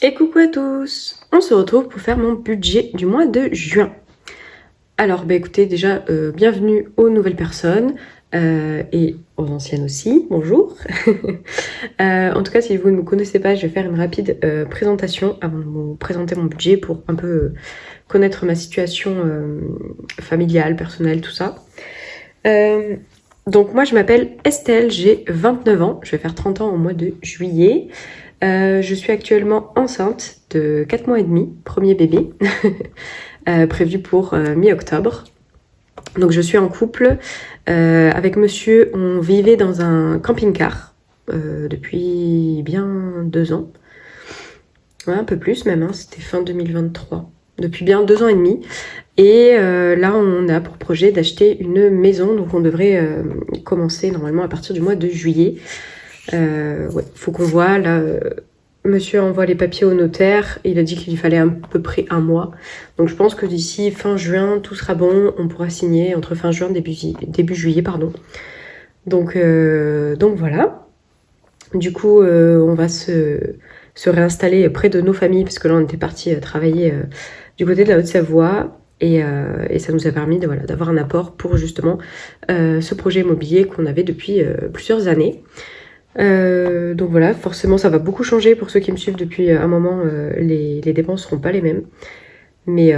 Et coucou à tous. On se retrouve pour faire mon budget du mois de juin. Alors écoutez, déjà bienvenue aux nouvelles personnes et aux anciennes aussi, bonjour. En tout cas, si vous ne me connaissez pas, je vais faire une rapide présentation avant de vous présenter mon budget pour un peu connaître ma situation familiale, personnelle, tout ça. Donc moi je m'appelle Estelle, j'ai 29 ans, je vais faire 30 ans au mois de juillet. Je suis actuellement enceinte de 4 mois et demi, premier bébé, prévu pour mi-octobre. Donc je suis en couple avec monsieur, on vivait dans un camping-car depuis bien 2 ans. Ouais, un peu plus même, hein, c'était fin 2023. Depuis bien 2 ans et demi. Et là, on a pour projet d'acheter une maison, donc on devrait commencer normalement à partir du mois de juillet. Ouais, faut qu'on voit, là, monsieur envoie les papiers au notaire, il a dit qu'il lui fallait à peu près un mois. Donc je pense que d'ici fin juin, tout sera bon, on pourra signer entre fin juin et début juillet, pardon. Donc voilà. Du coup, on va se réinstaller près de nos familles, parce que là, on était parti travailler du côté de la Haute-Savoie. Et ça nous a permis d'avoir un apport pour justement ce projet immobilier qu'on avait depuis plusieurs années. Donc voilà, forcément ça va beaucoup changer pour ceux qui me suivent depuis un moment, les dépenses seront pas les mêmes. Mais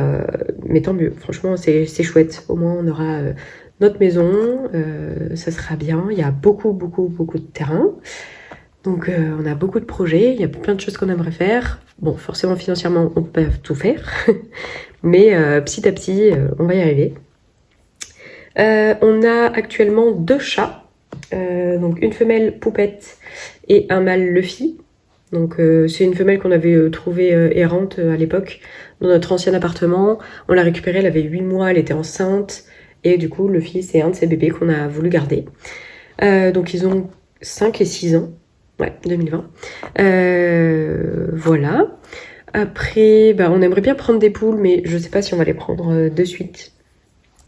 tant mieux, franchement c'est chouette, au moins on aura notre maison, ça sera bien, il y a beaucoup de terrain. Donc on a beaucoup de projets, il y a plein de choses qu'on aimerait faire. Bon, forcément financièrement on peut pas tout faire, mais petit à petit on va y arriver. On a actuellement 2 chats, donc une femelle Poupette et un mâle Luffy. Donc c'est une femelle qu'on avait trouvée errante à l'époque dans notre ancien appartement. On l'a récupérée, elle avait 8 mois, elle était enceinte. Et du coup, Luffy, c'est un de ces bébés qu'on a voulu garder. Donc ils ont 5 et 6 ans. Ouais, 2020. Voilà. Après, on aimerait bien prendre des poules, mais je sais pas si on va les prendre de suite.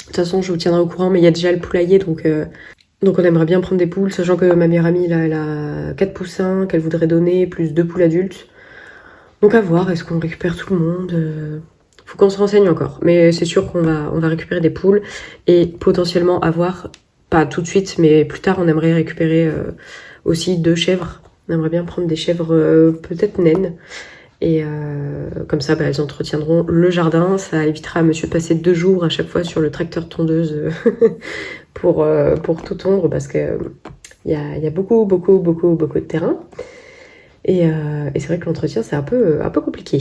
De toute façon, je vous tiendrai au courant, mais il y a déjà le poulailler, donc on aimerait bien prendre des poules, sachant que ma meilleure amie, là, elle a 4 poussins qu'elle voudrait donner, plus 2 poules adultes. Donc à voir, est-ce qu'on récupère tout le monde? Faut qu'on se renseigne encore. Mais c'est sûr qu'on va récupérer des poules et potentiellement avoir, pas tout de suite, mais plus tard, on aimerait récupérer aussi 2 chèvres. On aimerait bien prendre des chèvres peut-être naines. Et comme ça, elles entretiendront le jardin. Ça évitera à monsieur de passer 2 jours à chaque fois sur le tracteur tondeuse pour tout tondre, parce que il y a beaucoup de terrain. Et c'est vrai que l'entretien, c'est un peu compliqué.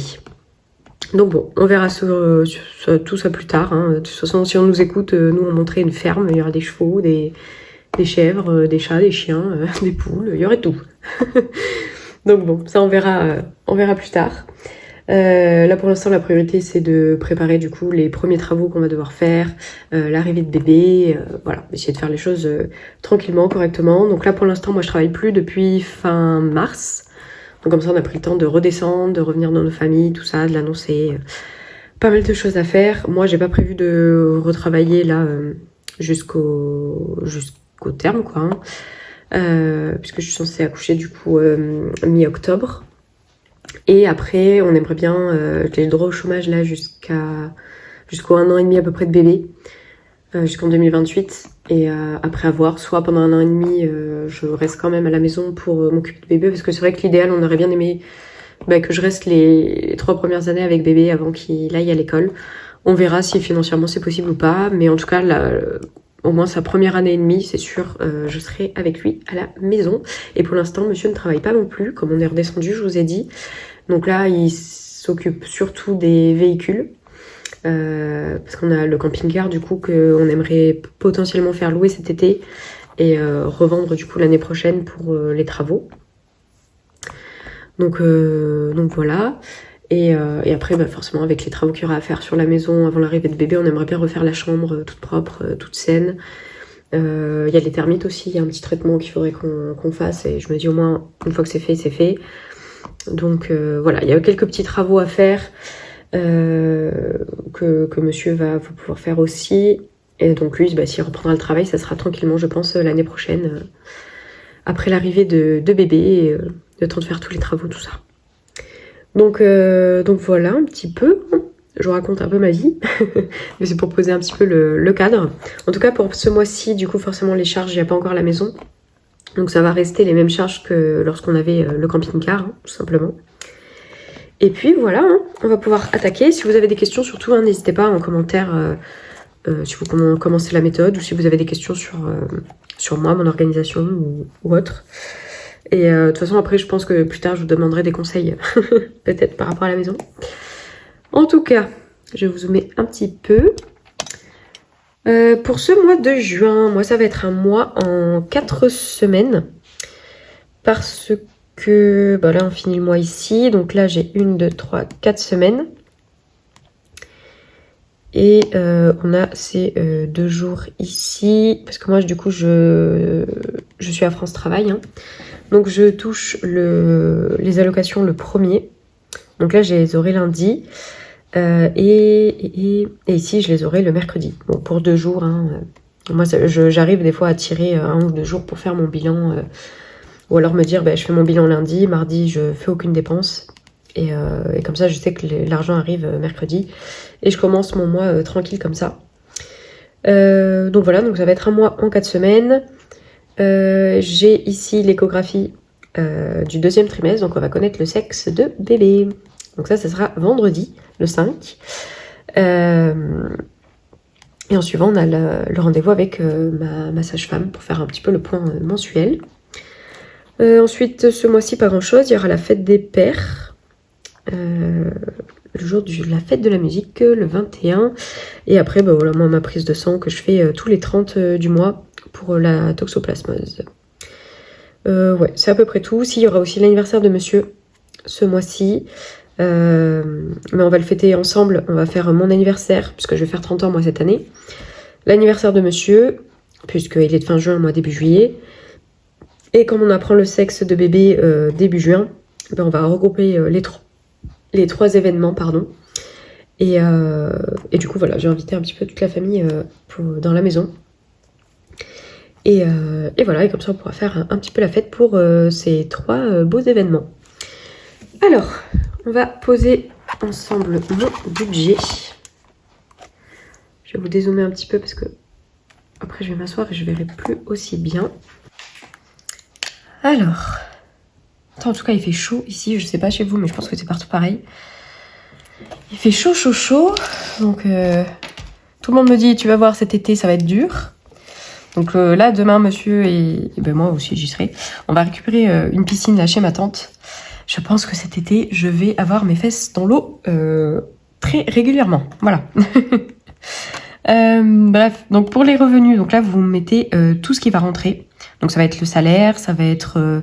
Donc bon, on verra tout ça plus tard, hein. De toute façon, si on nous écoute, nous on montrait une ferme, il y aura des chevaux, des chèvres, des chats, des chiens, des poules, il y aurait tout. Donc bon, ça on verra plus tard. Là pour l'instant la priorité c'est de préparer du coup les premiers travaux qu'on va devoir faire, l'arrivée de bébé, voilà, essayer de faire les choses tranquillement, correctement. Donc là pour l'instant moi je travaille plus depuis fin mars. Donc comme ça on a pris le temps de redescendre, de revenir dans nos familles, tout ça, de l'annoncer. Pas mal de choses à faire. Moi j'ai pas prévu de retravailler là jusqu'au terme quoi, hein. Puisque je suis censée accoucher du coup mi-octobre. Et après, on aimerait bien, j'ai le droit au chômage là jusqu'au 1 an et demi à peu près de bébé, jusqu'en 2028. Et après avoir, soit pendant 1 an et demi, je reste quand même à la maison pour m'occuper de bébé, parce que c'est vrai que l'idéal, on aurait bien aimé que je reste les 3 premières années avec bébé avant qu'il aille à l'école. On verra si financièrement c'est possible ou pas, mais en tout cas, là, au moins sa première année et demie, c'est sûr, je serai avec lui à la maison. Et pour l'instant, monsieur ne travaille pas non plus, comme on est redescendu, je vous ai dit. Donc là, il s'occupe surtout des véhicules, parce qu'on a le camping-car du coup qu'on aimerait potentiellement faire louer cet été et revendre du coup l'année prochaine pour les travaux. Donc voilà. Et après, forcément, avec les travaux qu'il y aura à faire sur la maison avant l'arrivée de bébé, on aimerait bien refaire la chambre toute propre, toute saine. Il y a les termites aussi, il y a un petit traitement qu'il faudrait qu'on fasse. Et je me dis au moins, une fois que c'est fait, c'est fait. Donc voilà, il y a quelques petits travaux à faire que monsieur va pouvoir faire aussi. Et donc lui, s'il reprendra le travail, ça sera tranquillement, je pense, l'année prochaine, après l'arrivée de bébé, et le temps de faire tous les travaux, tout ça. Donc voilà un petit peu. Je vous raconte un peu ma vie, mais c'est pour poser un petit peu le cadre. En tout cas, pour ce mois-ci, du coup, forcément, les charges, il n'y a pas encore la maison. Donc ça va rester les mêmes charges que lorsqu'on avait le camping-car, hein, tout simplement. Et puis voilà, hein, on va pouvoir attaquer. Si vous avez des questions, surtout, hein, n'hésitez pas en commentaire si vous commencez la méthode ou si vous avez des questions sur moi, mon organisation ou autre. Et de toute façon, après, je pense que plus tard, je vous demanderai des conseils, peut-être par rapport à la maison. En tout cas, je vous mets un petit peu. Pour ce mois de juin, moi, ça va être un mois en 4 semaines. Parce que, bah là, on finit le mois ici. Donc là, j'ai 1, 2, 3, 4 semaines. Et on a ces 2 jours ici. Parce que moi, du coup, je suis à France Travail. Hein. Donc, je touche les allocations le 1er. Donc là, je les aurai lundi. Et ici, je les aurai le mercredi. Bon, pour 2 jours. Hein. Moi, j'arrive des fois à tirer 1 ou 2 jours pour faire mon bilan. Ou alors me dire, je fais mon bilan lundi. Mardi, je fais aucune dépense. Et comme ça, je sais que l'argent arrive mercredi. Et je commence mon mois tranquille comme ça. Donc voilà, donc ça va être un mois en 4 semaines. J'ai ici l'échographie du 2e trimestre. Donc on va connaître le sexe de bébé. Donc ça sera vendredi, le 5. Et en suivant, on a le rendez-vous avec ma sage-femme pour faire un petit peu le point mensuel. Ensuite, ce mois-ci, pas grand-chose. Il y aura la fête des pères. Le jour de la fête de la musique, le 21. Et après, voilà, moi, ma prise de sang que je fais tous les 30 du mois pour la toxoplasmose. Ouais, c'est à peu près tout. S'il y aura aussi l'anniversaire de monsieur ce mois-ci. Mais on va le fêter ensemble. On va faire mon anniversaire, puisque je vais faire 30 ans moi cette année. L'anniversaire de monsieur, puisqu'il est de fin juin, moi début juillet. Et comme on apprend le sexe de bébé début juin, on va regrouper les 3 événements, pardon. Et du coup, voilà, j'ai invité un petit peu toute la famille dans la maison. Et voilà, et comme ça, on pourra faire un petit peu la fête pour ces 3 beaux événements. Alors, on va poser ensemble mon budget. Je vais vous dézoomer un petit peu parce que après, je vais m'asseoir et je verrai plus aussi bien. Alors, en tout cas, il fait chaud ici. Je sais pas chez vous, mais je pense que c'est partout pareil. Il fait chaud, chaud, chaud. Donc, tout le monde me dit, tu vas voir, cet été, ça va être dur. Donc là, demain, monsieur et moi aussi, j'y serai. On va récupérer une piscine là chez ma tante. Je pense que cet été, je vais avoir mes fesses dans l'eau très régulièrement. Voilà. Bref, donc pour les revenus, donc là, vous mettez tout ce qui va rentrer. Donc ça va être le salaire, ça va être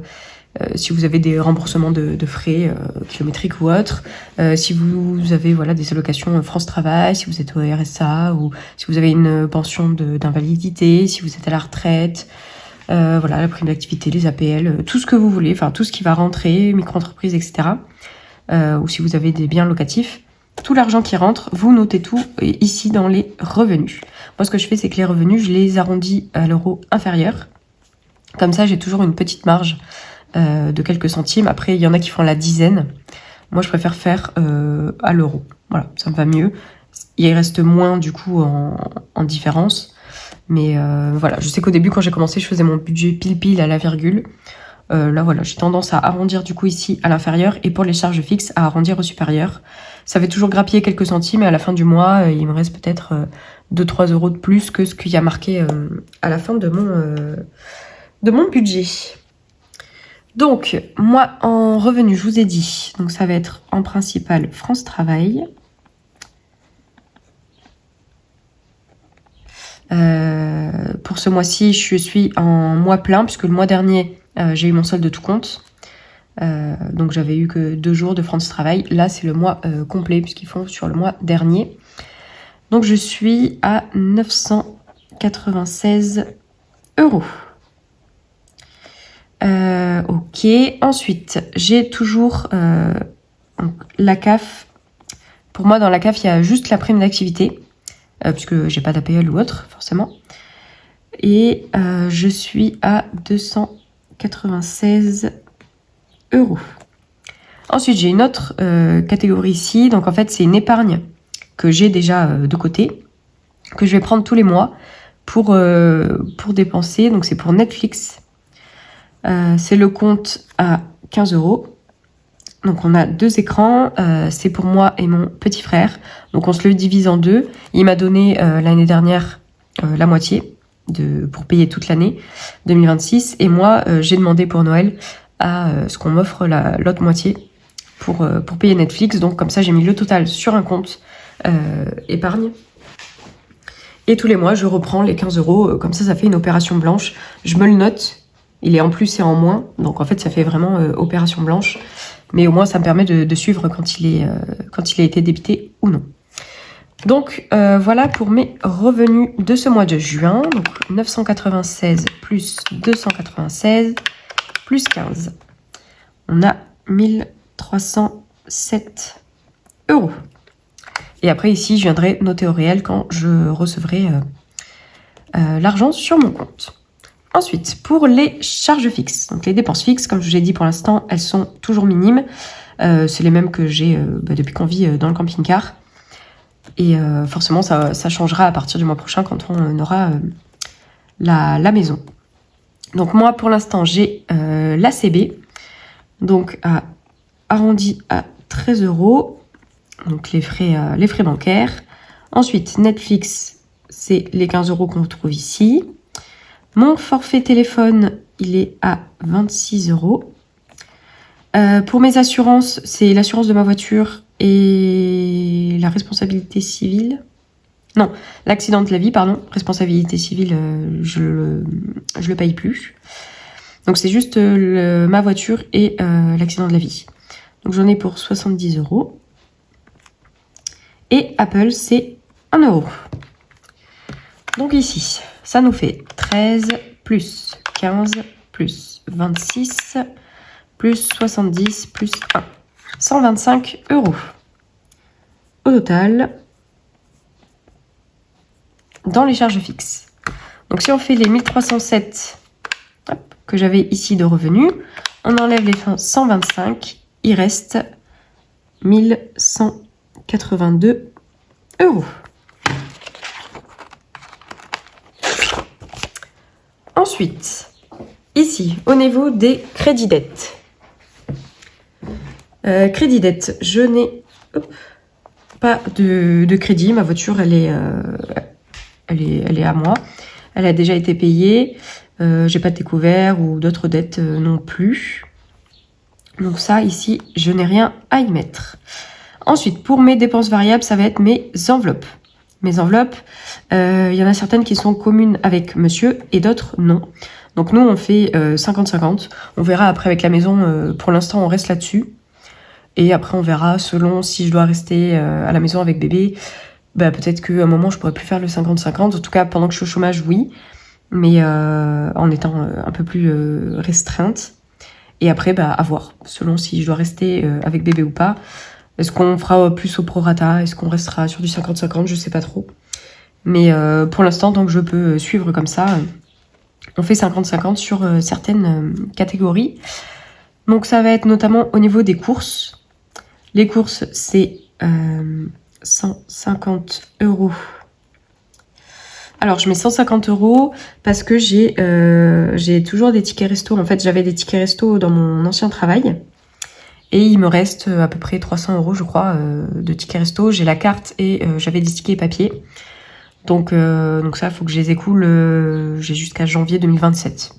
si vous avez des remboursements de frais kilométriques ou autres, si vous avez des allocations France Travail, si vous êtes au RSA ou si vous avez une pension d'invalidité, si vous êtes à la retraite, la prime d'activité, les APL, tout ce que vous voulez, enfin tout ce qui va rentrer, micro-entreprise, etc. Ou si vous avez des biens locatifs, tout l'argent qui rentre, vous notez tout ici dans les revenus. Moi, ce que je fais, c'est que les revenus, je les arrondis à l'euro inférieur. Comme ça, j'ai toujours une petite marge de quelques centimes. Après, il y en a qui font la dizaine. Moi, je préfère faire à l'euro. Voilà, ça me va mieux. Il reste moins, du coup, en différence. Mais voilà, je sais qu'au début, quand j'ai commencé, je faisais mon budget pile à la virgule. Là, voilà, j'ai tendance à arrondir, du coup, ici, à l'inférieur. Et pour les charges fixes, à arrondir au supérieur. Ça fait toujours grappiller quelques centimes. Et à la fin du mois, il me reste peut-être 2-3 euros de plus que ce qu'il y a marqué à la fin de mon budget. Donc, moi, en revenu, je vous ai dit, donc ça va être en principal France Travail. Pour ce mois-ci, je suis en mois plein, puisque le mois dernier, j'ai eu mon solde de tout compte. Donc, j'avais eu que 2 jours de France Travail. Là, c'est le mois complet, puisqu'ils font sur le mois dernier. Donc, je suis à 996 euros. Ok, ensuite j'ai toujours la CAF. Pour moi, dans la CAF, il y a juste la prime d'activité, puisque j'ai pas d'APL ou autre, forcément. Et je suis à 296 euros. Ensuite, j'ai une autre catégorie ici. Donc en fait, c'est une épargne que j'ai déjà de côté, que je vais prendre tous les mois pour dépenser. Donc c'est pour Netflix. C'est le compte à 15 €. Donc on a 2 écrans, c'est pour moi et mon petit frère. Donc on se le divise en deux. Il m'a donné l'année dernière la moitié pour payer toute l'année 2026. Et moi, j'ai demandé pour Noël à ce qu'on m'offre l'autre moitié pour payer Netflix. Donc comme ça, j'ai mis le total sur un compte épargne. Et tous les mois, je reprends les 15 €. Comme ça fait une opération blanche. Je me le note. Il est en plus et en moins. Donc en fait, ça fait vraiment opération blanche. Mais au moins, ça me permet de suivre quand il a été débité ou non. Donc, voilà pour mes revenus de ce mois de juin. Donc, 996 plus 296 plus 15. On a 1307 €. Et après, ici, je viendrai noter au réel quand je recevrai l'argent sur mon compte. Ensuite, pour les charges fixes, donc les dépenses fixes, comme je vous ai dit pour l'instant, elles sont toujours minimes. C'est les mêmes que j'ai depuis qu'on vit dans le camping-car. Et forcément, ça changera à partir du mois prochain quand on aura la maison. Donc moi, pour l'instant, j'ai l'ACB, donc arrondi à 13 €, donc les frais bancaires. Ensuite, Netflix, c'est les 15 € qu'on retrouve ici. Mon forfait téléphone, il est à 26 €. Pour mes assurances, c'est l'assurance de ma voiture et la responsabilité civile. Non, l'accident de la vie, pardon. Responsabilité civile, je le paye plus. Donc c'est juste ma voiture et l'accident de la vie. Donc j'en ai pour 70 €. Et Apple, c'est 1 €. Donc ici, ça nous fait 13 plus 15 plus 26 plus 70 plus 1. 125 €. Au total, dans les charges fixes. Donc si on fait les 1307 que j'avais ici de revenus, on enlève les 125, il reste 1182 €. Ensuite, ici, au niveau des crédits dettes. Crédit dette, je n'ai pas de crédit. Ma voiture, elle est à moi. Elle a déjà été payée. J'ai pas de découvert ou d'autres dettes non plus. Donc ça, ici, je n'ai rien à y mettre. Ensuite, pour mes dépenses variables, ça va être mes enveloppes. Mes enveloppes, il y en a certaines qui sont communes avec monsieur et d'autres non. Donc nous, on fait 50-50. On verra après avec la maison. Pour l'instant, on reste là-dessus. Et après, on verra selon si je dois rester à la maison avec bébé. Bah, peut-être qu'à un moment, je pourrais plus faire le 50-50. En tout cas, pendant que je suis au chômage, oui. Mais en étant un peu plus restreinte. Et après, bah, à voir. Selon si je dois rester avec bébé ou pas. Est-ce qu'on fera plus au prorata? Est-ce qu'on restera sur du 50-50? Je sais pas trop. Mais pour l'instant, tant que je peux suivre comme ça, on fait 50-50 sur certaines catégories. Donc ça va être notamment au niveau des courses. Les courses, c'est 150 €. Alors, je mets 150 € parce que j'ai toujours des tickets resto. En fait, j'avais des tickets resto dans mon ancien travail. Et il me reste à peu près 300 €, je crois, de tickets resto. J'ai la carte et j'avais des tickets papier. Donc ça, il faut que je les écoule. J'ai jusqu'à janvier 2027.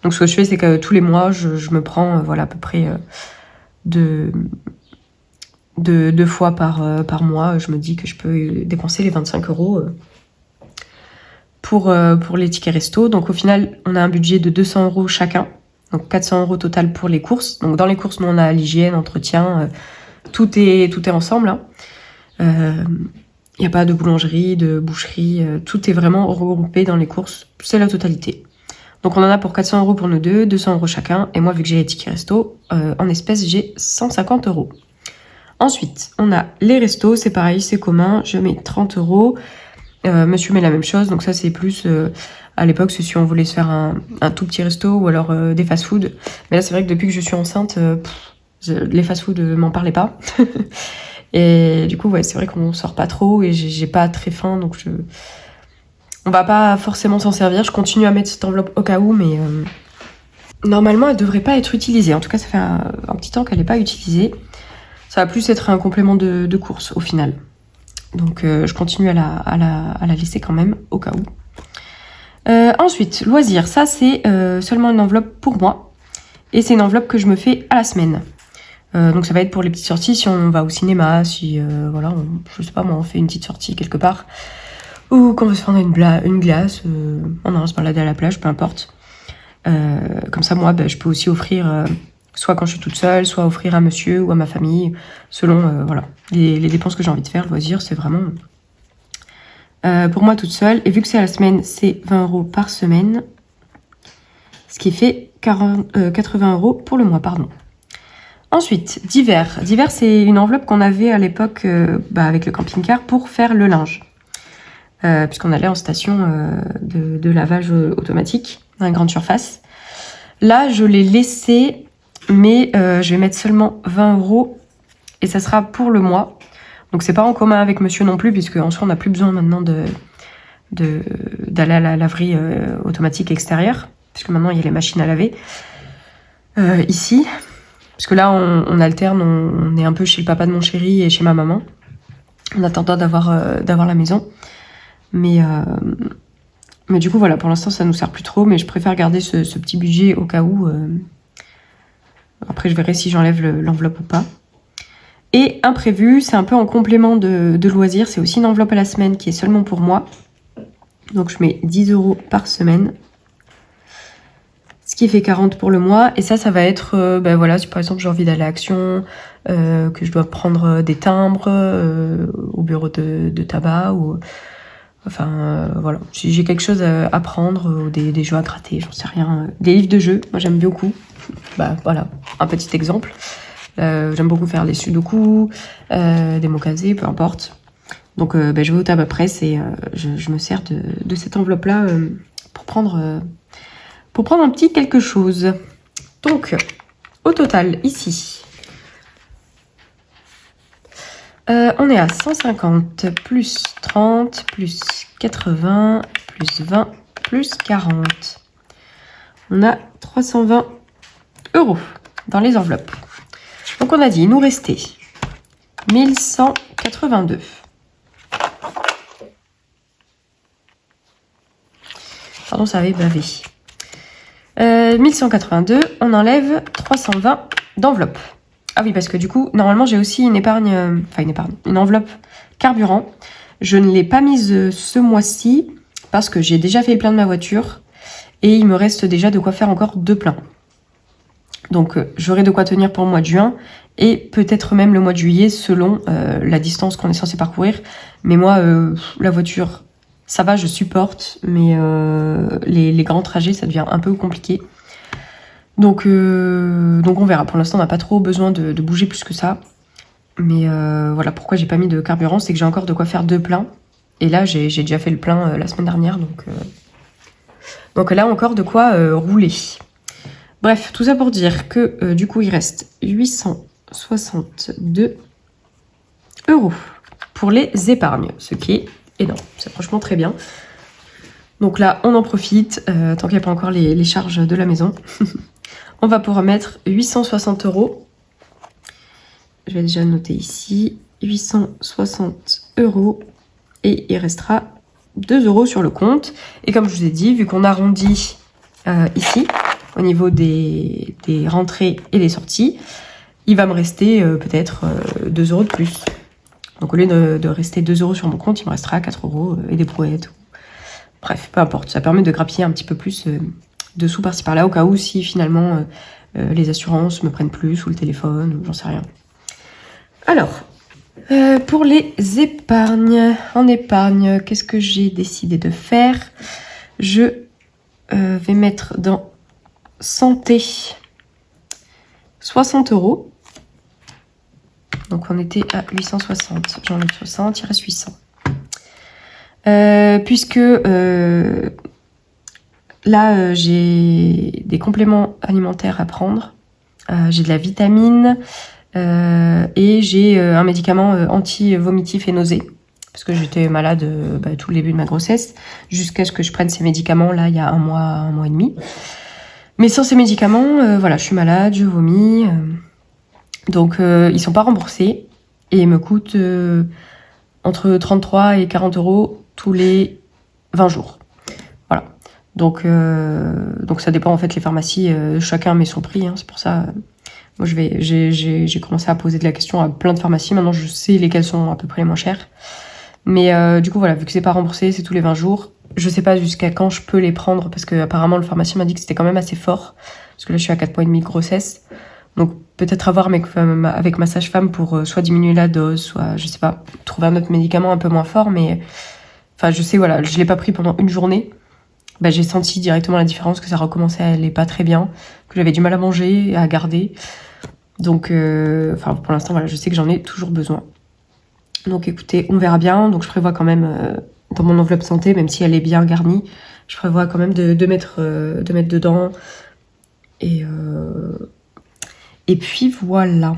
Donc ce que je fais, c'est que tous les mois, je me prends voilà, à peu près deux fois par mois. Je me dis que je peux dépenser les 25 € pour les tickets resto. Donc au final, on a un budget de 200 € chacun. Donc 400 € total pour les courses. Donc dans les courses, nous on a l'hygiène, entretien, tout est ensemble. Il n'y a pas de boulangerie, de boucherie, tout est vraiment regroupé dans les courses. C'est la totalité. Donc on en a pour 400 € pour nous deux, 200 € chacun. Et moi, vu que j'ai les tickets resto, en espèces, j'ai 150 €. Ensuite, on a les restos, c'est pareil, c'est commun. Je mets 30 €. Monsieur met la même chose, donc ça c'est plus à l'époque c'est si on voulait se faire un tout petit resto ou alors des fast-food. Mais là c'est vrai que depuis que je suis enceinte, Les fast-food, m'en parlez pas. Et du coup, ouais, c'est vrai qu'on sort pas trop et j'ai pas très faim, donc on va pas forcément s'en servir. Je continue à mettre cette enveloppe au cas où, mais normalement, elle devrait pas être utilisée. En tout cas, ça fait un petit temps qu'elle n'est pas utilisée. Ça va plus être un complément de course au final. Donc, je continue à la laisser quand même au cas où. Ensuite, loisirs. Ça, c'est seulement une enveloppe pour moi. Et c'est une enveloppe que je me fais à la semaine. Donc ça va être pour les petites sorties, si on va au cinéma, si voilà, je sais pas moi, on fait une petite sortie quelque part, ou qu'on veut se prendre une glace, on va se balader à la plage, peu importe. Comme ça, moi, je peux aussi offrir, soit quand je suis toute seule, soit offrir à monsieur ou à ma famille, selon voilà les dépenses que j'ai envie de faire. Le loisir, c'est vraiment pour moi toute seule. Et vu que c'est à la semaine, c'est 20 € par semaine, ce qui fait 80 € pour le mois, pardon. Ensuite, divers. Divers, c'est une enveloppe qu'on avait à l'époque avec le camping-car pour faire le linge. Puisqu'on allait en station de lavage automatique dans une grande surface. Là, je l'ai laissé, mais je vais mettre seulement 20 € et ça sera pour le mois. Donc c'est pas en commun avec monsieur non plus, puisque en soi on n'a plus besoin maintenant d'aller à la laverie automatique extérieure, puisque maintenant il y a les machines à laver ici. Parce que là, on alterne, on est un peu chez le papa de mon chéri et chez ma maman, en attendant d'avoir la maison. Mais du coup, voilà, pour l'instant, ça nous sert plus trop, mais je préfère garder ce petit budget au cas où. Après, je verrai si j'enlève l'enveloppe ou pas. Et imprévu, c'est un peu en complément de loisirs, c'est aussi une enveloppe à la semaine qui est seulement pour moi. Donc, je mets 10 € par semaine. Ce qui fait 40 pour le mois. Et ça va être, voilà, si par exemple j'ai envie d'aller à Action, que je dois prendre des timbres au bureau de tabac, ou voilà. Si j'ai quelque chose à prendre, ou des jeux à gratter, j'en sais rien. Des livres de jeux, moi j'aime beaucoup. Voilà, un petit exemple. J'aime beaucoup faire les sudoku, des mots casés, peu importe. Donc je vais au tabac presse et je me sers de cette enveloppe-là pour prendre un petit quelque chose. Donc, au total, ici, on est à 150, plus 30, plus 80, plus 20, plus 40. On a 320 € dans les enveloppes. Donc, on a dit, il nous restait 1182. Pardon, ça avait bavé. 1182, on enlève 320 d'enveloppe. Ah oui, parce que du coup, normalement, j'ai aussi une enveloppe carburant. Je ne l'ai pas mise ce mois-ci parce que j'ai déjà fait le plein de ma voiture et il me reste déjà de quoi faire encore 2 pleins. Donc, j'aurai de quoi tenir pour le mois de juin et peut-être même le mois de juillet selon la distance qu'on est censé parcourir. Mais moi, la voiture, ça va, je supporte, mais les grands trajets, ça devient un peu compliqué. Donc on verra. Pour l'instant, on n'a pas trop besoin de bouger plus que ça. Mais voilà, pourquoi j'ai pas mis de carburant, c'est que j'ai encore de quoi faire 2 pleins. Et là, j'ai déjà fait le plein la semaine dernière, donc là, encore de quoi rouler. Bref, tout ça pour dire que du coup, il reste 862 € pour les épargnes, ce qui est énorme. C'est franchement très bien. Donc là, on en profite, tant qu'il n'y a pas encore les charges de la maison. On va pouvoir mettre 860 €. Je vais déjà noter ici, 860 € et il restera 2 € sur le compte. Et comme je vous ai dit, vu qu'on arrondit ici, au niveau des rentrées et des sorties, il va me rester peut-être 2 € de plus. Donc au lieu de rester 2 € sur mon compte, il me restera 4 € et des brouettes. Bref, peu importe, ça permet de grappiller un petit peu plus de sous par-ci par-là, au cas où si finalement les assurances me prennent plus, ou le téléphone, j'en sais rien. Alors, pour les épargnes, en épargne, qu'est-ce que j'ai décidé de faire? Je vais mettre dans santé 60 €. Donc on était à 860, j'enlève 60, il reste 800. Puisque là j'ai des compléments alimentaires à prendre j'ai de la vitamine et j'ai un médicament anti-vomitif et nausée. Parce que j'étais malade tout le début de ma grossesse, jusqu'à ce que je prenne ces médicaments là il y a un mois et demi. Mais sans ces médicaments, voilà, je suis malade, je vomis. Donc ils sont pas remboursés et ils me coûtent entre 33 et 40 euros tous les 20 jours. Voilà. Donc ça dépend en fait les pharmacies, chacun met son prix, hein, c'est pour ça. Moi j'ai commencé à poser de la question à plein de pharmacies, maintenant je sais lesquelles sont à peu près les moins chères. Mais du coup voilà, vu que c'est pas remboursé, c'est tous les 20 jours. Je sais pas jusqu'à quand je peux les prendre parce que apparemment le pharmacien m'a dit que c'était quand même assez fort. Parce que là je suis à 4 mois et demi de grossesse. Donc peut-être avoir avec ma sage-femme pour soit diminuer la dose, soit je sais pas, trouver un autre médicament un peu moins fort. Mais enfin je sais, voilà, je l'ai pas pris pendant une journée. Bah, j'ai senti directement la différence, que ça recommençait à aller pas très bien, que j'avais du mal à manger et à garder. Donc enfin pour l'instant voilà, je sais que j'en ai toujours besoin. Donc écoutez, on verra bien. Donc je prévois quand même dans mon enveloppe santé, même si elle est bien garnie, je prévois quand même de mettre dedans. Et puis voilà.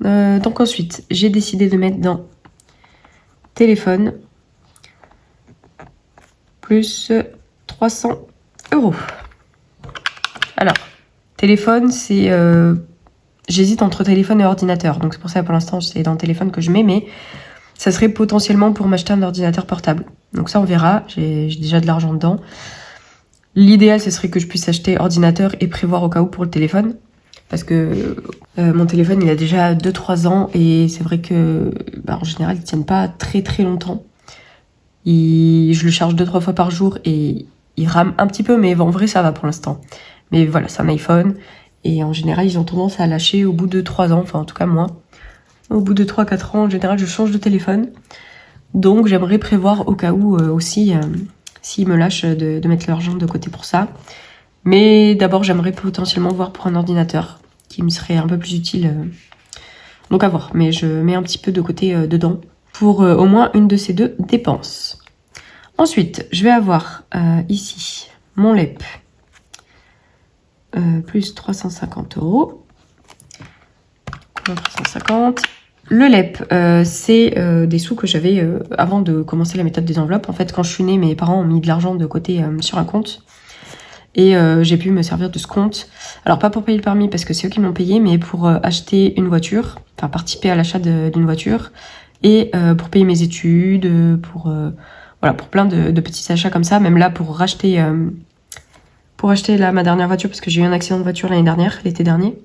Donc ensuite, j'ai décidé de mettre dans téléphone plus 300 euros. Alors, téléphone, c'est... j'hésite entre téléphone et ordinateur. Donc c'est pour ça pour l'instant c'est dans le téléphone que je mets, mais ça serait potentiellement pour m'acheter un ordinateur portable. Donc ça on verra, j'ai déjà de l'argent dedans. L'idéal ce serait que je puisse acheter ordinateur et prévoir au cas où pour le téléphone. Parce que mon téléphone il a déjà 2-3 ans et c'est vrai que en général ils tiennent pas très très longtemps. Je le charge 2-3 fois par jour et il rame un petit peu, mais en vrai ça va pour l'instant. Mais voilà, c'est un iPhone et en général ils ont tendance à lâcher au bout de 3 ans, enfin en tout cas moi. Au bout de 3-4 ans en général je change de téléphone. Donc j'aimerais prévoir au cas où aussi, s'ils me lâchent, de mettre l'argent de côté pour ça. Mais d'abord j'aimerais potentiellement voir pour un ordinateur qui me serait un peu plus utile. Donc à voir, mais je mets un petit peu de côté dedans pour au moins une de ces deux dépenses. Ensuite, je vais avoir ici mon LEP, plus 350 euros. Combien 350 ? Le LEP, c'est des sous que j'avais avant de commencer la méthode des enveloppes. En fait, quand je suis née, mes parents ont mis de l'argent de côté sur un compte. Et j'ai pu me servir de ce compte. Alors pas pour payer le permis parce que c'est eux qui m'ont payé, mais pour acheter une voiture, enfin participer à l'achat d'une voiture, et pour payer mes études, pour plein de petits achats comme ça. Même là pour acheter là ma dernière voiture, parce que j'ai eu un accident de voiture l'année dernière, l'été dernier.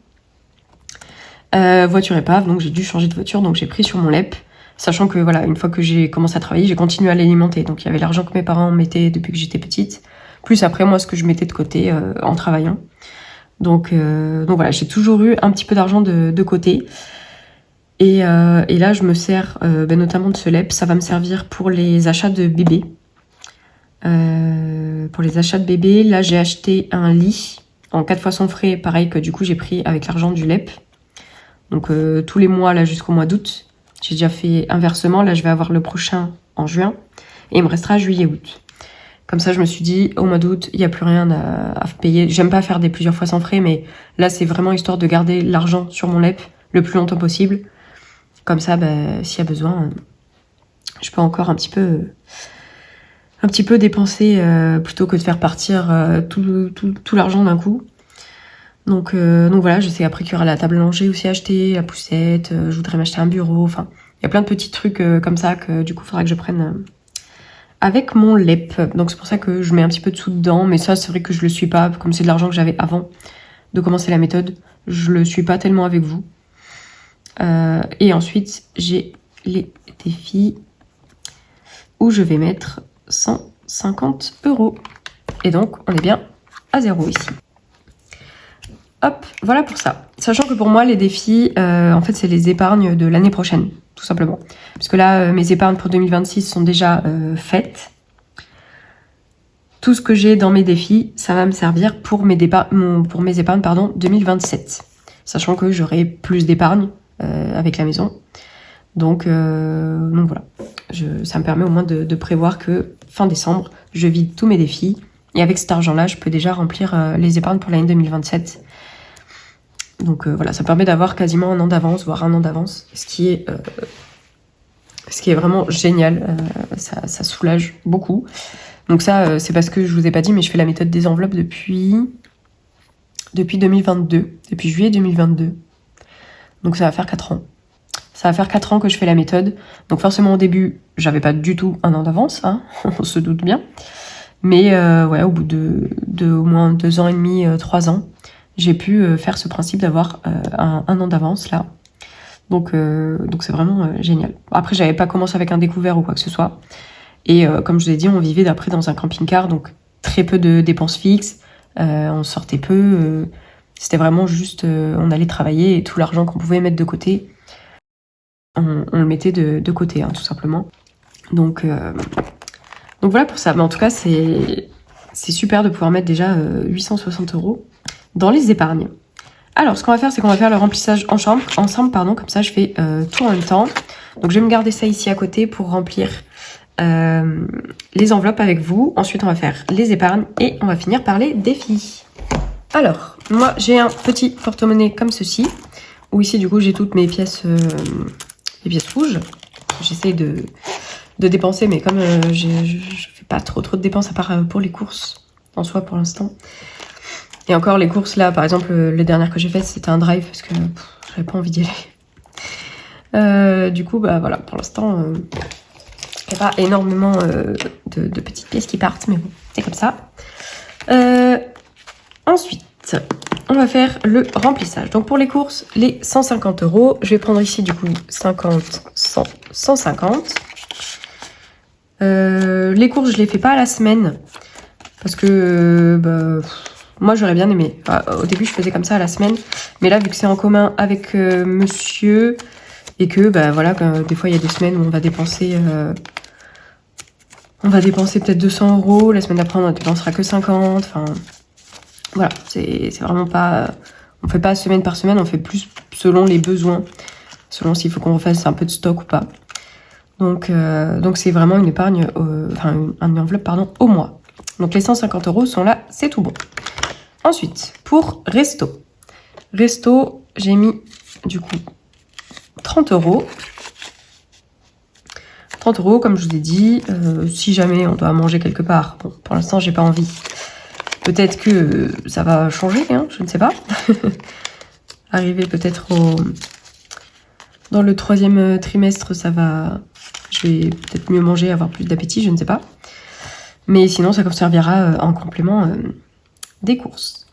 Voiture épave, donc j'ai dû changer de voiture, donc j'ai pris sur mon LEP. Sachant que voilà, une fois que j'ai commencé à travailler, j'ai continué à l'alimenter. Donc il y avait l'argent que mes parents mettaient depuis que j'étais petite. Plus après, moi, ce que je mettais de côté en travaillant. Donc voilà, j'ai toujours eu un petit peu d'argent de côté. Et là, je me sers notamment de ce LEP. Ça va me servir pour les achats de bébé. Pour les achats de bébé, là, j'ai acheté un lit en 4 fois son frais. Pareil que du coup, j'ai pris avec l'argent du LEP. Donc tous les mois, là, jusqu'au mois d'août. J'ai déjà fait un versement. Là, je vais avoir le prochain en juin. Et il me restera juillet-août. Comme ça, je me suis dit, au mois d'août, il n'y a plus rien à payer. J'aime pas faire des plusieurs fois sans frais, mais là, c'est vraiment histoire de garder l'argent sur mon LEP le plus longtemps possible. Comme ça, s'il y a besoin, je peux encore un petit peu dépenser plutôt que de faire partir tout l'argent d'un coup. Donc voilà, je sais après qu'il y aura la table à langer aussi à acheter, la poussette, je voudrais m'acheter un bureau. Enfin, il y a plein de petits trucs comme ça que du coup, il faudra que je prenne... avec mon LEP, donc c'est pour ça que je mets un petit peu de sous dedans, mais ça c'est vrai que je le suis pas, comme c'est de l'argent que j'avais avant de commencer la méthode, je le suis pas tellement avec vous. Et ensuite j'ai les défis où je vais mettre 150 euros. Et donc on est bien à 0 ici. Hop, voilà pour ça. Sachant que pour moi les défis, en fait c'est les épargnes de l'année prochaine. Tout simplement. Parce que là, mes épargnes pour 2026 sont déjà faites. Tout ce que j'ai dans mes défis, ça va me servir pour mes épargnes 2027. Sachant que j'aurai plus d'épargne avec la maison. Donc voilà. Ça me permet au moins de prévoir que fin décembre, je vide tous mes défis. Et avec cet argent-là, je peux déjà remplir les épargnes pour l'année 2027. Donc voilà, ça permet d'avoir quasiment un an d'avance, voire un an d'avance, ce qui est vraiment génial. Ça soulage beaucoup. Donc ça, c'est parce que je vous ai pas dit, mais je fais la méthode des enveloppes depuis 2022, depuis juillet 2022. Donc ça va faire 4 ans. Ça va faire 4 ans que je fais la méthode. Donc forcément au début, j'avais pas du tout un an d'avance, hein, on se doute bien. Mais ouais, au bout de au moins 2 ans et demi, 3 ans, j'ai pu faire ce principe d'avoir un an d'avance là. Donc c'est vraiment génial. Après, j'avais pas commencé avec un découvert ou quoi que ce soit. Et comme je vous ai dit, on vivait d'après dans un camping-car, donc très peu de dépenses fixes. On sortait peu. C'était vraiment juste, on allait travailler et tout l'argent qu'on pouvait mettre de côté, on le mettait de côté, hein, tout simplement. Donc voilà pour ça. Mais en tout cas, c'est super de pouvoir mettre déjà 860 € dans les épargnes. Alors, ce qu'on va faire, c'est qu'on va faire le remplissage ensemble, comme ça je fais tout en même temps. Donc je vais me garder ça ici à côté pour remplir les enveloppes avec vous. Ensuite, on va faire les épargnes et on va finir par les défis. Alors, moi j'ai un petit porte-monnaie comme ceci, où ici du coup j'ai toutes mes pièces, les pièces rouges. J'essaye de dépenser, mais comme je fais pas trop de dépenses à part pour les courses en soi pour l'instant. Et encore les courses là, par exemple, les dernières que j'ai faites, c'était un drive parce que j'avais pas envie d'y aller. Du coup, bah voilà, pour l'instant, il n'y a pas énormément de petites pièces qui partent, mais bon, c'est comme ça. Ensuite, on va faire le remplissage. Donc pour les courses, les 150 €. Je vais prendre ici du coup 50, 100, 150. Les courses, je les fais pas à la semaine parce que moi j'aurais bien aimé. Enfin, au début, je faisais comme ça à la semaine, mais là vu que c'est en commun avec monsieur et que voilà, des fois il y a des semaines où on va dépenser peut-être 200 €. La semaine d'après, on ne dépensera que 50. Enfin, voilà, c'est vraiment pas... On fait pas semaine par semaine, on fait plus selon les besoins, selon s'il faut qu'on refasse un peu de stock ou pas. Donc c'est vraiment une épargne, une enveloppe, pardon, au mois. Donc les 150 € sont là, c'est tout bon. Ensuite, pour resto. Resto, j'ai mis du coup 30 €. 30 €, comme je vous ai dit, si jamais on doit manger quelque part. Bon, pour l'instant, j'ai pas envie. Peut-être que ça va changer, hein, je ne sais pas. Arriver peut-être dans le 3e trimestre, je vais peut-être mieux manger, avoir plus d'appétit, je ne sais pas. Mais sinon, ça servira en complément des courses.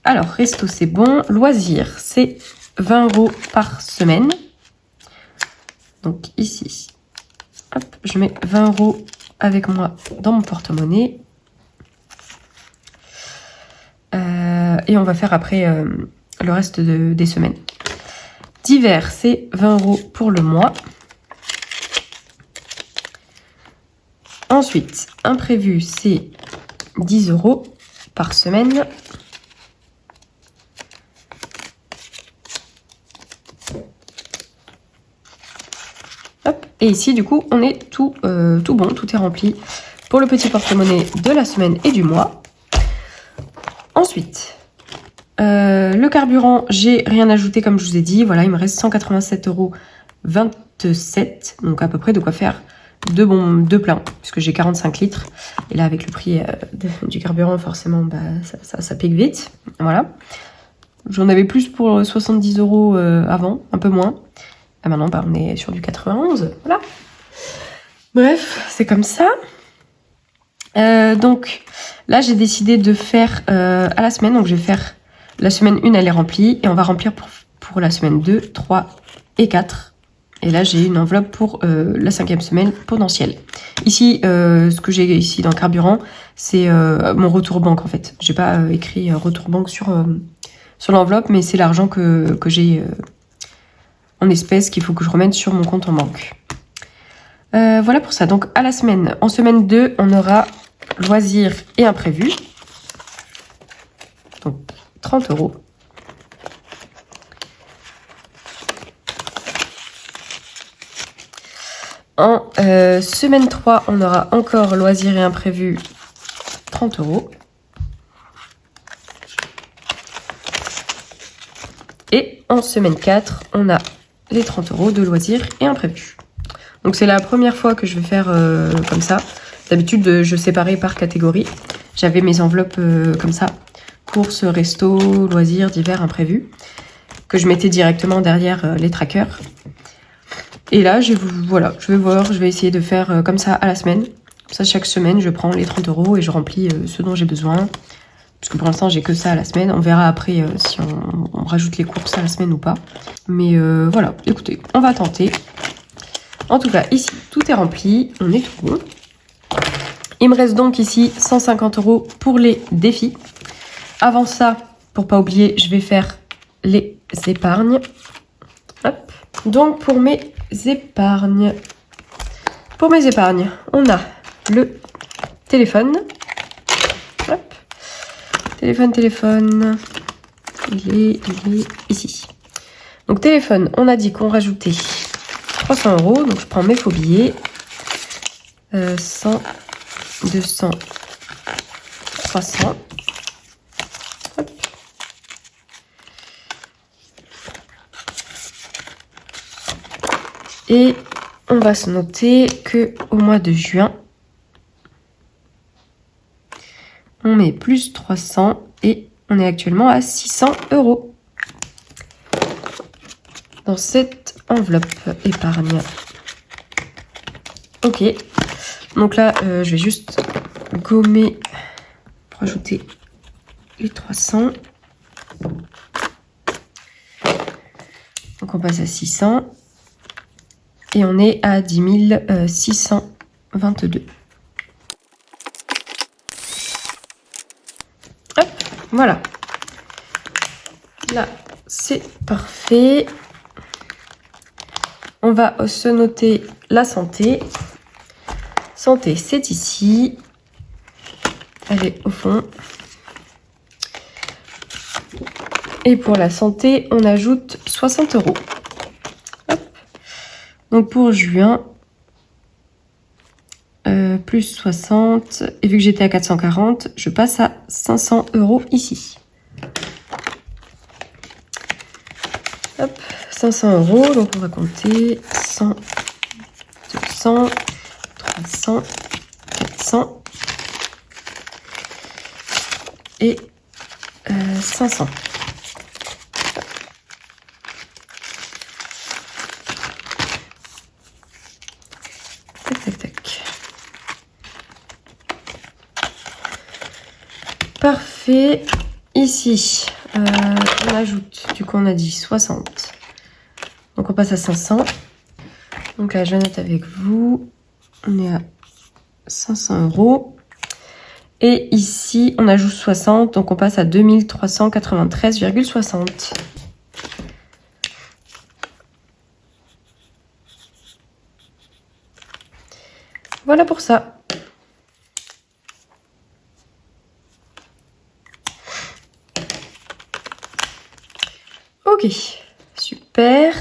Alors, resto, c'est bon. Loisirs, c'est 20 € par semaine. Donc ici, hop, je mets 20 € avec moi dans mon porte-monnaie. Et on va faire après le reste des semaines. Divers, c'est 20 € pour le mois. Ensuite, imprévu, c'est 10 € par semaine. Hop. Et ici, du coup, on est tout bon, tout est rempli pour le petit porte-monnaie de la semaine et du mois. Ensuite, le carburant, j'ai rien ajouté comme je vous ai dit. Voilà, il me reste 187,27 €. Donc à peu près de quoi faire deux pleins, puisque j'ai 45 litres. Et là, avec le prix du carburant, forcément, ça pique vite. Voilà. J'en avais plus pour 70 € avant, un peu moins. Et maintenant, on est sur du 91. Voilà. Bref, c'est comme ça. Donc là, j'ai décidé de faire à la semaine. Donc je vais faire la semaine 1, elle est remplie. Et on va remplir pour la semaine 2, 3 et 4. Et là, j'ai une enveloppe pour la 5e semaine potentielle. Ici, ce que j'ai ici dans le carburant, c'est mon retour banque en fait. J'ai pas écrit retour banque sur l'enveloppe, mais c'est l'argent que j'ai en espèces qu'il faut que je remette sur mon compte en banque. Voilà pour ça. Donc à la semaine, en semaine 2, on aura loisirs et imprévus. Donc 30 €. En semaine 3, on aura encore loisirs et imprévus, 30 €. en semaine 4, on a les 30 € de loisirs et imprévus. Donc c'est la première fois que je vais faire comme ça. D'habitude, je séparais par catégorie. J'avais mes enveloppes comme ça. Courses, resto, loisirs, divers, imprévus. Que je mettais directement derrière les trackers. Et là, voilà, je vais essayer de faire comme ça à la semaine. Comme ça, chaque semaine, je prends les 30 € et je remplis ce dont j'ai besoin. Parce que pour l'instant, j'ai que ça à la semaine. On verra après si on rajoute les courses à la semaine ou pas. Mais voilà, écoutez, on va tenter. En tout cas, ici, tout est rempli. On est tout bon. Il me reste donc ici 150 € pour les défis. Avant ça, pour pas oublier, je vais faire les épargnes. Hop. Donc, pour mes épargnes, on a le téléphone. Hop. Téléphone. Il est ici. Donc, téléphone, on a dit qu'on rajoutait 300 €. Donc, je prends mes faux billets. 100, 200, 300. Hop. Et on va se noter que au mois de juin, on met plus 300 et on est actuellement à 600 € dans cette enveloppe épargne. Ok, donc là, je vais juste gommer pour ajouter les 300. Donc on passe à 600 et on est à 10 622. Hop, voilà. Là, c'est parfait. On va se noter la santé. Santé, c'est ici. Elle est au fond. Et pour la santé, on ajoute 60 €. Hop. Donc pour juin, plus 60. Et vu que j'étais à 440, je passe à 500 € ici. Hop, 500 €. Donc on va compter 100, 200, 300, 400 et 500. Tac. Parfait. Ici, on ajoute, du coup on a dit 60. Donc on passe à 500. Donc là, je note avec vous. On est à 500 €. Et ici, on ajoute 60. Donc on passe à 2393,60. Voilà pour ça. Ok, super.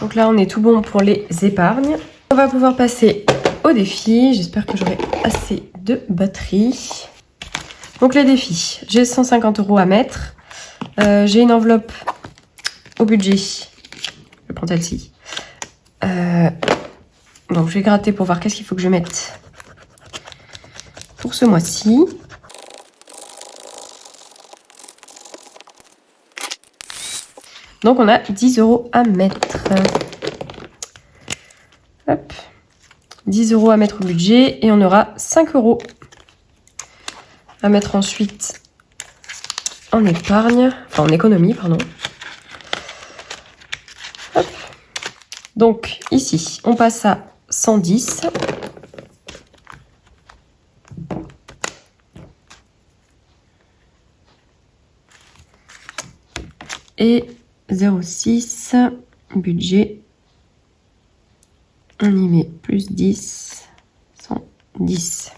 Donc là, on est tout bon pour les épargnes. On va pouvoir passer au défi. J'espère que j'aurai assez de batterie. Donc les défis, j'ai 150 € à mettre. J'ai une enveloppe au budget. Je prends celle-ci. Donc je vais gratter pour voir qu'est-ce qu'il faut que je mette pour ce mois-ci. Donc on a 10 € à mettre. Hop. 10 € à mettre au budget et on aura 5 € à mettre ensuite en épargne, enfin en économie, pardon. Hop. Donc ici, on passe à 110. Et 0,6 budget. On y met plus 10, 110.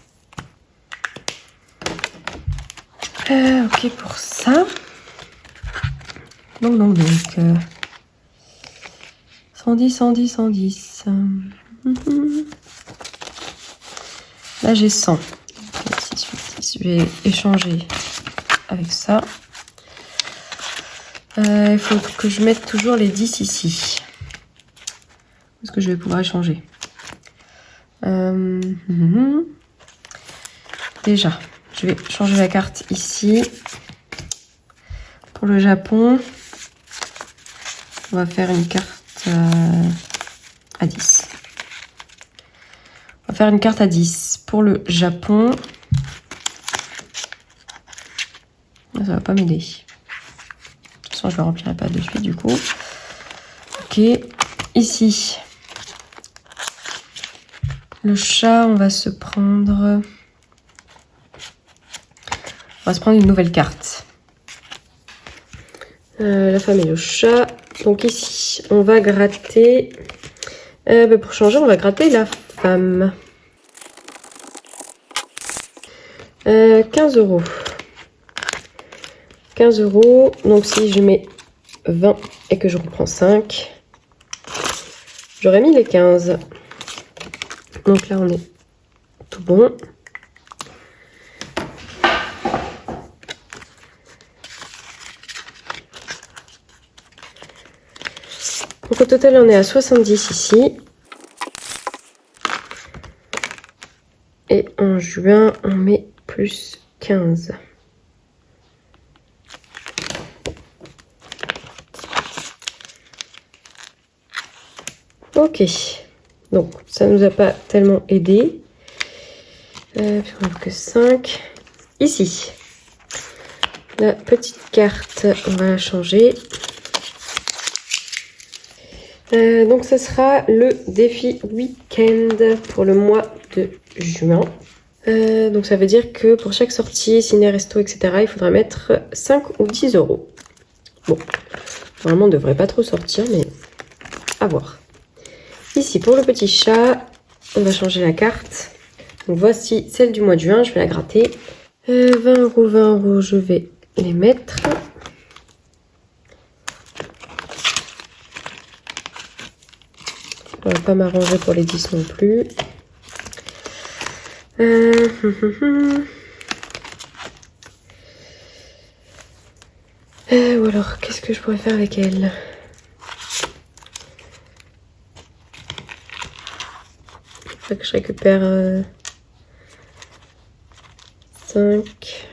Ok pour ça. Donc 110. Là j'ai 100. 6, 8, 10. Je vais échanger avec ça. Il faut que je mette toujours les 10 ici. Parce que je vais pouvoir échanger. Déjà, je vais changer la carte ici. Pour le Japon, on va faire une carte à 10. On va faire une carte à 10. Pour le Japon, ça va pas m'aider. De toute façon, je ne le remplirai pas de suite du coup. Ok, ici. Le chat, on va se prendre... On va se prendre une nouvelle carte. La femme et le chat. Donc ici, on va gratter... pour changer, on va gratter la femme. 15 €. 15 €. Donc si je mets 20 et que je reprends 5, j'aurais mis les 15. Donc là, on est tout bon. Donc au total, on est à 70 ici. Et en juin, on met plus 15. Ok. Donc, ça ne nous a pas tellement aidé. Puisqu'on n'a que 5. Ici. La petite carte, on va la changer. Donc, ce sera le défi week-end pour le mois de juin. Donc, ça veut dire que pour chaque sortie, ciné, resto, etc., il faudra mettre 5 ou 10 €. Bon, normalement, on ne devrait pas trop sortir, mais à voir. Ici, pour le petit chat, on va changer la carte. Donc, voici celle du mois de juin, je vais la gratter. 20 €, 20 €, je vais les mettre. Je ne vais pas m'arranger pour les 10 non plus. Ou alors, qu'est-ce que je pourrais faire avec elle? Il faudrait que je récupère 5.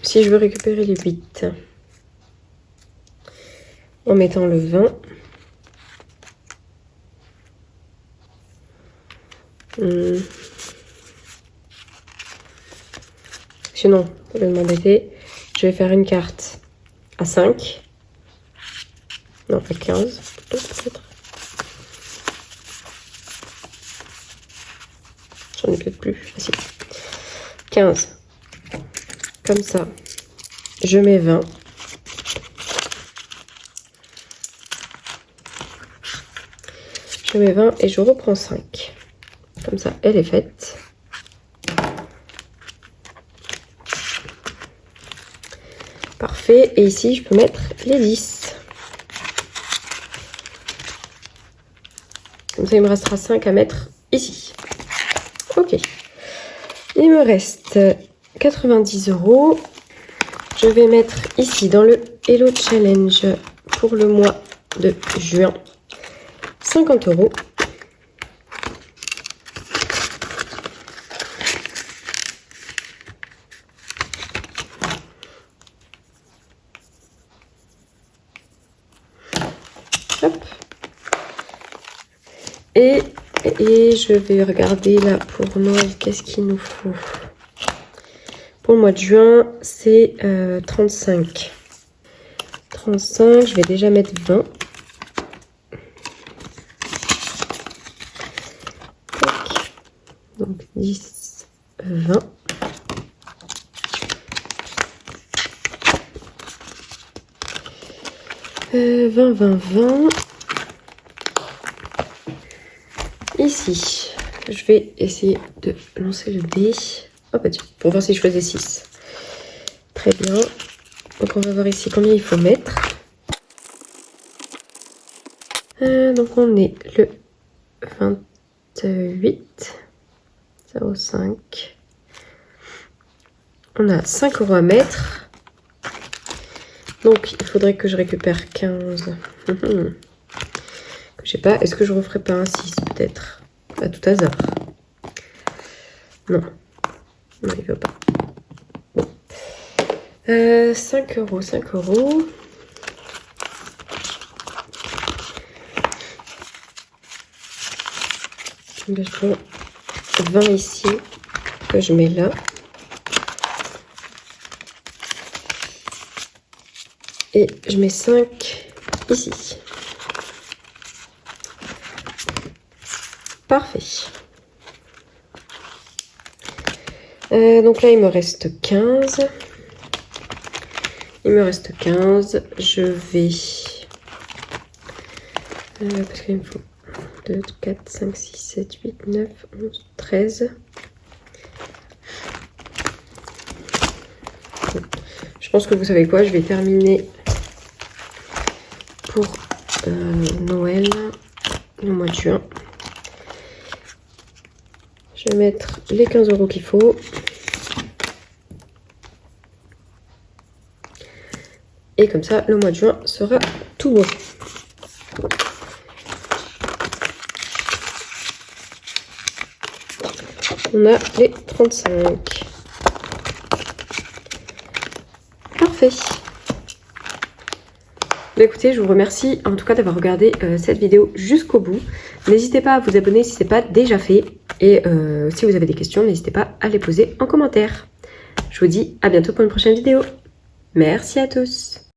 Si je veux récupérer les 8 en mettant le 20. Sinon, au lieu de m'embêter, je vais faire une carte à 5. Non, pas 15, peut-être. J'en ai peut-être plus. Ah, si. 15. Comme ça, je mets 20. Je mets 20 et je reprends 5. Comme ça, elle est faite. Parfait. Et ici, je peux mettre les 10. Comme ça, il me restera 5 à mettre ici. Ok. Il me reste 90 €. Je vais mettre ici dans le Hello Challenge pour le mois de juin 50 €. Hop. Et je vais regarder là pour Noël, qu'est-ce qu'il nous faut. Pour le mois de juin, c'est 35. 35, je vais déjà mettre 20. Tac. Donc 10, 20. Euh, 20, 20, 20. Ici, je vais essayer de lancer le dé. Oh bah tiens, pour voir si je faisais 6. Très bien. Donc on va voir ici combien il faut mettre. Donc on est le 28, 05. On a 5 € à mettre. Donc il faudrait que je récupère 15. Je sais pas, est-ce que je referai pas un 6 peut-être? À tout hasard. Non. Non, il veut pas. Bon. 5 €, 5 €. Je prends 20 ici, que je mets là. Et je mets 5 ici. Parfait. Donc là, il me reste 15. Il me reste 15. Je vais... parce qu'il me faut 2, 4, 5, 6, 7, 8, 9, 11, 13. Je pense que vous savez quoi, je vais terminer pour Noël, le mois de juin. Je vais mettre les 15 € qu'il faut. Et comme ça, le mois de juin sera tout bon. On a les 35. Parfait. Bah écoutez, je vous remercie en tout cas d'avoir regardé cette vidéo jusqu'au bout. N'hésitez pas à vous abonner si ce n'est pas déjà fait. Et si vous avez des questions, n'hésitez pas à les poser en commentaire. Je vous dis à bientôt pour une prochaine vidéo. Merci à tous.